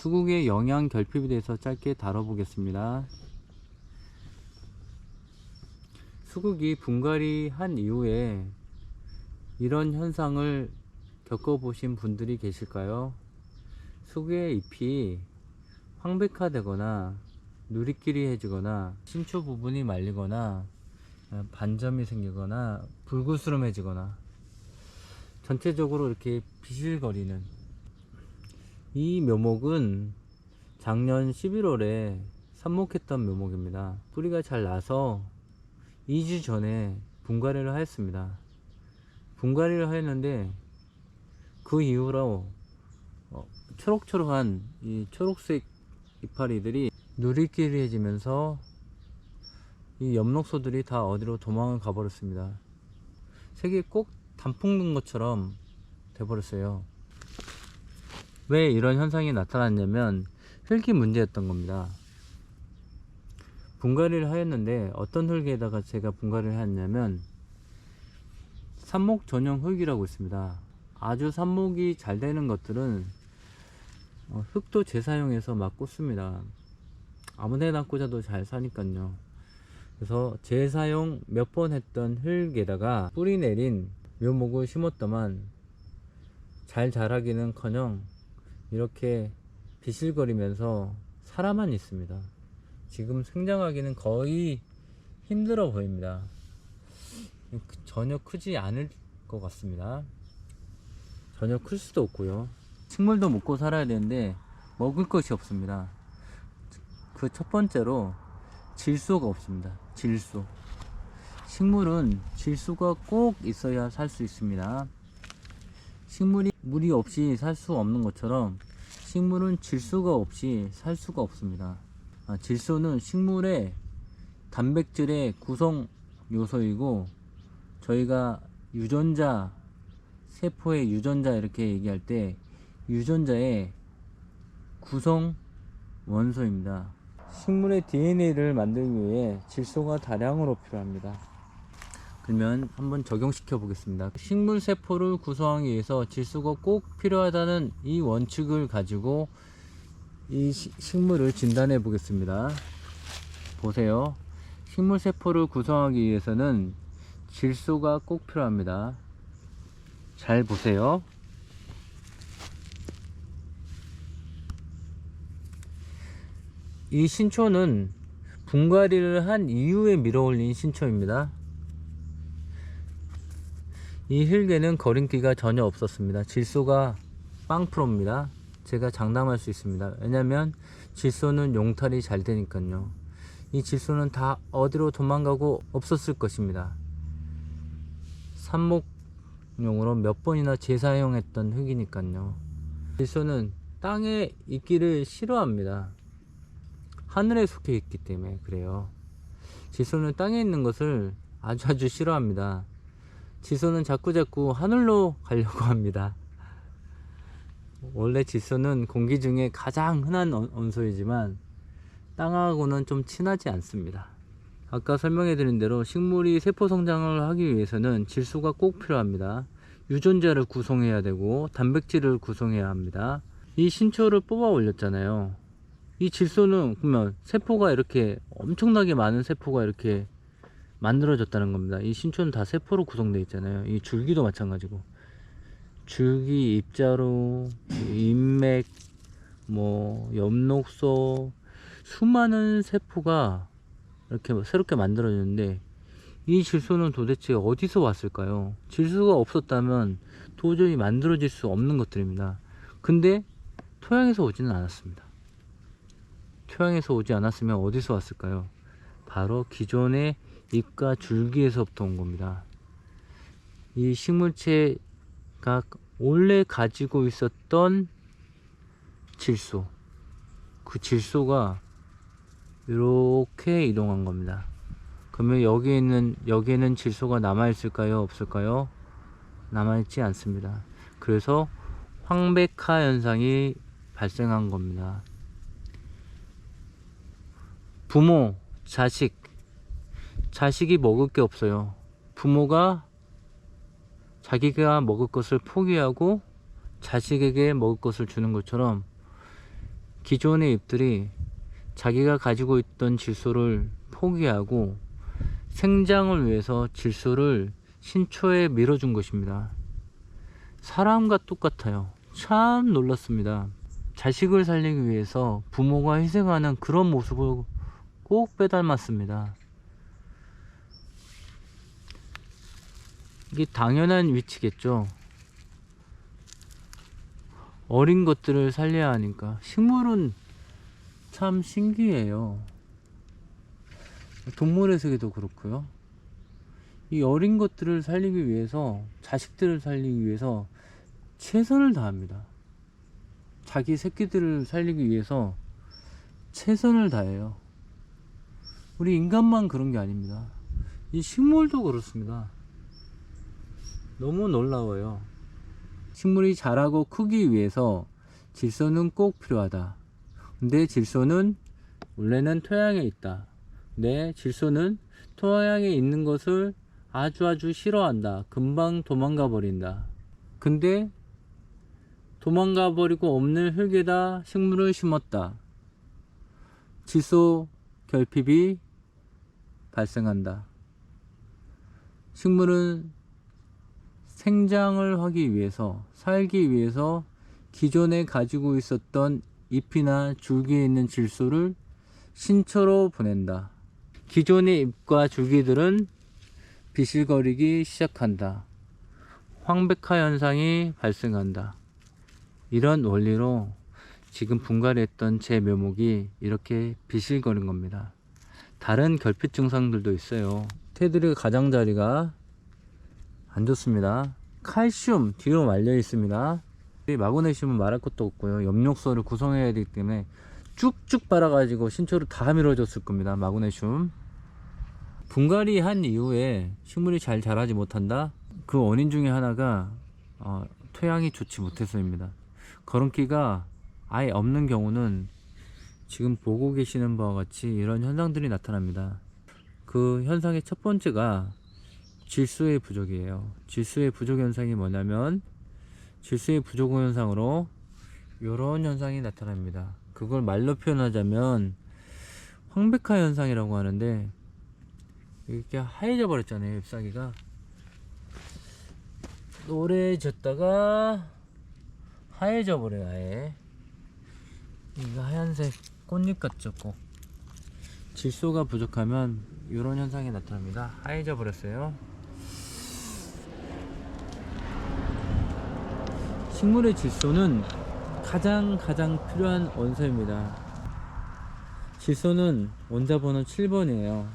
수국의 영양 결핍에 대해서 짧게 다뤄보겠습니다. 수국이 분갈이 한 이후에 이런 현상을 겪어보신 분들이 계실까요? 수국의 잎이 황백화되거나 누리끼리해지거나 신초 부분이 말리거나 반점이 생기거나 불구스름해지거나 전체적으로 이렇게 비실거리는 이 묘목은 작년 11월에 삽목했던 묘목입니다. 뿌리가 잘 나서 2주 전에 분갈이를 하였습니다. 분갈이를 하였는데 그 이후로 초록초록한 이 초록색 이파리들이 누리끼리해지면서 이 엽록소들이 다 어디로 도망을 가버렸습니다. 색이 꼭 단풍 든 것처럼 돼버렸어요. 왜 이런 현상이 나타났냐면 흙이 문제였던 겁니다. 분갈이를 하였는데 어떤 흙에다가 제가 분갈이를 하였냐면 삽목 전용 흙이라고 있습니다. 아주 삽목이 잘 되는 것들은 흙도 재사용해서 막 꽂습니다. 아무데나 꽂아도 잘 사니까요. 그래서 재사용 몇 번 했던 흙에다가 뿌리 내린 묘목을 심었더만 잘 자라기는 커녕 이렇게 비실거리면서 살아만 있습니다. 지금 생장하기는 거의 힘들어 보입니다. 전혀 크지 않을 것 같습니다. 전혀 클 수도 없고요. 식물도 먹고 살아야 되는데 먹을 것이 없습니다. 그 첫 번째로 질소가 없습니다. 질소. 식물은 질소가 꼭 있어야 살 수 있습니다. 식물이 물이 없이 살 수 없는 것처럼 식물은 질소가 없이 살 수가 없습니다. 질소는 식물의 단백질의 구성 요소이고 저희가 유전자, 세포의 유전자 이렇게 얘기할 때 유전자의 구성 원소입니다. 식물의 DNA를 만들기 위해 질소가 다량으로 필요합니다. 그러면 한번 적용시켜 보겠습니다. 식물 세포를 구성하기 위해서 질소가 꼭 필요하다는 이 원칙을 가지고 이 식물을 진단해 보겠습니다. 보세요. 식물 세포를 구성하기 위해서는 질소가 꼭 필요합니다. 잘 보세요. 이 신초는 분갈이를 한 이후에 밀어올린 신초입니다. 이 흙에는 거린기가 전혀 없었습니다. 질소가 빵프로입니다. 제가 장담할 수 있습니다. 왜냐면 질소는 용탈이 잘 되니까요. 이 질소는 다 어디로 도망가고 없었을 것입니다. 삽목용으로 몇 번이나 재사용했던 흙이니까요. 질소는 땅에 있기를 싫어합니다. 하늘에 속해 있기 때문에 그래요. 질소는 땅에 있는 것을 아주 싫어합니다. 질소는 자꾸 하늘로 가려고 합니다. 원래 질소는 공기 중에 가장 흔한 원소이지만 땅하고는 좀 친하지 않습니다. 아까 설명해 드린 대로 식물이 세포 성장을 하기 위해서는 질소가 꼭 필요합니다. 유전자를 구성해야 되고 단백질을 구성해야 합니다. 이 신초를 뽑아 올렸잖아요. 이 질소는 그러면 세포가 이렇게 엄청나게 많은 세포가 이렇게 만들어졌다는 겁니다. 이 신초는 다 세포로 구성되어 있잖아요. 이 줄기도 마찬가지고 줄기, 입자로, 인맥, 엽록소 수많은 세포가 이렇게 새롭게 만들어졌는데 이 질소는 도대체 어디서 왔을까요? 질소가 없었다면 도저히 만들어질 수 없는 것들입니다. 근데 토양에서 오지는 않았습니다. 토양에서 오지 않았으면 어디서 왔을까요? 바로 기존의 잎과 줄기에서부터 온 겁니다. 이 식물체가 원래 가지고 있었던 질소, 그 질소가 이렇게 이동한 겁니다. 그러면 여기에는 질소가 남아있을까요? 없을까요? 남아있지 않습니다. 그래서 황백화 현상이 발생한 겁니다. 부모, 자식이 먹을 게 없어요. 부모가 자기가 먹을 것을 포기하고 자식에게 먹을 것을 주는 것처럼 기존의 잎들이 자기가 가지고 있던 질소를 포기하고 생장을 위해서 질소를 신초에 밀어준 것입니다. 사람과 똑같아요. 참 놀랐습니다. 자식을 살리기 위해서 부모가 희생하는 그런 모습을 꼭 빼닮았습니다. 이게 당연한 위치겠죠. 어린 것들을 살려야 하니까. 식물은 참 신기해요. 동물의 세계도 그렇고요. 이 어린 것들을 살리기 위해서, 자식들을 살리기 위해서 최선을 다합니다. 자기 새끼들을 살리기 위해서 최선을 다해요. 우리 인간만 그런 게 아닙니다. 이 식물도 그렇습니다. 너무 놀라워요. 식물이 자라고 크기 위해서 질소는 꼭 필요하다. 근데 질소는 원래는 토양에 있다. 근데 질소는 토양에 있는 것을 아주 싫어한다. 금방 도망가 버린다. 근데 도망가 버리고 없는 흙에다 식물을 심었다. 질소 결핍이 발생한다. 식물은 생장을 하기 위해서, 살기 위해서 기존에 가지고 있었던 잎이나 줄기에 있는 질소를 신초로 보낸다. 기존의 잎과 줄기들은 비실거리기 시작한다. 황백화 현상이 발생한다. 이런 원리로 지금 분갈이 했던 제 묘목이 이렇게 비실거린 겁니다. 다른 결핍 증상들도 있어요. 테두리 가장자리가 안 좋습니다. 칼슘 뒤로 말려 있습니다. 마그네슘은 말할 것도 없고요. 엽록소를 구성해야 되기 때문에 쭉쭉 빨아 가지고 신초를 다 밀어줬을 겁니다. 마그네슘. 분갈이 한 이후에 식물이 잘 자라지 못한다. 그 원인 중에 하나가 토양이 좋지 못해서입니다. 거름기가 아예 없는 경우는 지금 보고 계시는 바와 같이 이런 현상들이 나타납니다. 그 현상의 첫 번째가 질소의 부족이에요. 질소의 부족 현상이 뭐냐면, 질소의 부족 현상으로 이런 현상이 나타납니다. 그걸 말로 표현하자면 황백화 현상이라고 하는데, 이렇게 하얘져 버렸잖아요. 잎사귀가 노래졌다가 하얘져 버려요. 아예 이거 하얀색 꽃잎 같죠. 꼭 질소가 부족하면 이런 현상이 나타납니다. 하얘져 버렸어요. 식물의 질소는 가장 필요한 원소입니다. 질소는 원자번호 7번이에요.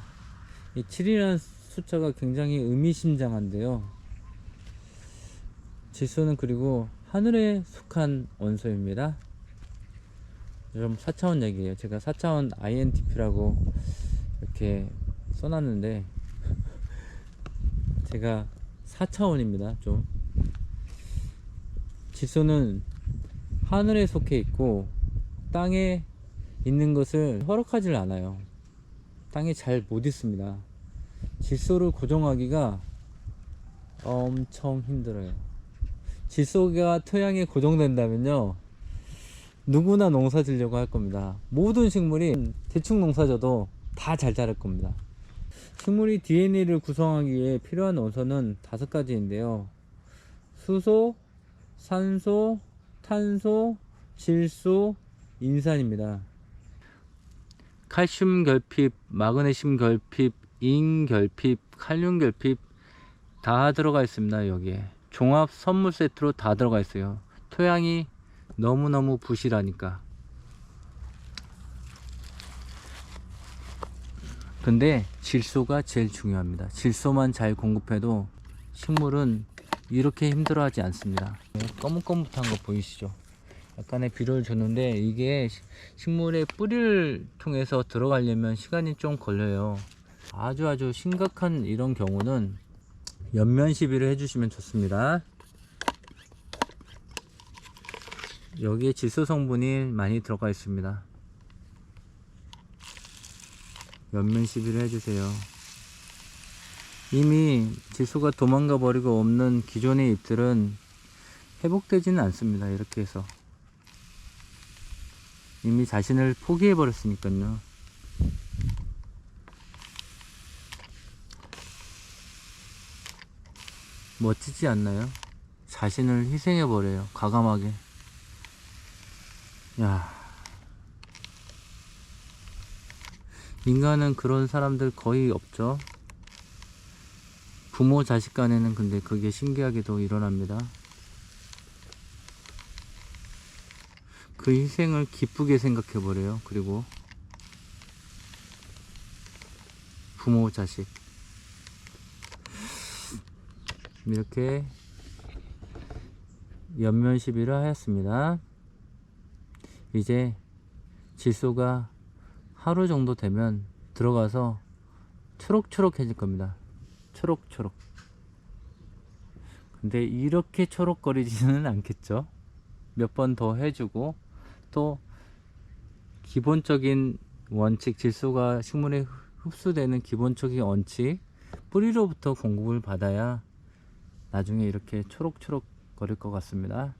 이 7이라는 숫자가 굉장히 의미심장한데요. 질소는 그리고 하늘에 속한 원소입니다. 좀 4차원 얘기예요. 제가 4차원 INTP라고 이렇게 써놨는데 제가 4차원입니다. 좀 질소는 하늘에 속해 있고 땅에 있는 것을 허락하지 않아요. 땅에 잘 못 있습니다. 질소를 고정하기가 엄청 힘들어요. 질소가 토양에 고정된다면요, 누구나 농사 지려고 할 겁니다. 모든 식물이 대충 농사 져도 다 잘 자랄 겁니다. 식물이 DNA를 구성하기 위해 필요한 원소는 5가지인데요. 수소, 산소, 탄소, 질소, 인산입니다. 칼슘 결핍, 마그네슘 결핍, 인 결핍, 칼륨 결핍 다 들어가 있습니다. 여기에 종합 선물 세트로 다 들어가 있어요. 토양이 너무너무 부실하니까. 근데 질소가 제일 중요합니다. 질소만 잘 공급해도 식물은 이렇게 힘들어하지 않습니다. 거뭇거뭇한 거 보이시죠? 약간의 비료를 줬는데 이게 식물의 뿌리를 통해서 들어가려면 시간이 좀 걸려요. 아주 심각한 이런 경우는 옆면 시비를 해주시면 좋습니다. 여기에 질소 성분이 많이 들어가 있습니다. 옆면 시비를 해주세요. 이미 질소가 도망가 버리고 없는 기존의 잎들은 회복되지는 않습니다. 이렇게 해서 이미 자신을 포기해 버렸으니까요. 멋지지 않나요? 자신을 희생해 버려요. 과감하게. 야, 인간은 그런 사람들 거의 없죠. 부모 자식 간에는 근데 그게 신기하게도 일어납니다. 그 희생을 기쁘게 생각해 버려요. 그리고 부모 자식 이렇게 연면 시비를 하였습니다. 이제 질소가 하루 정도 되면 들어가서 초록초록해질 겁니다. 초록초록. 근데 이렇게 초록거리지는 않겠죠. 몇 번 더 해주고, 또 기본적인 원칙, 질소가 식물에 흡수되는 기본적인 원칙, 뿌리로부터 공급을 받아야 나중에 이렇게 초록초록 거릴 것 같습니다.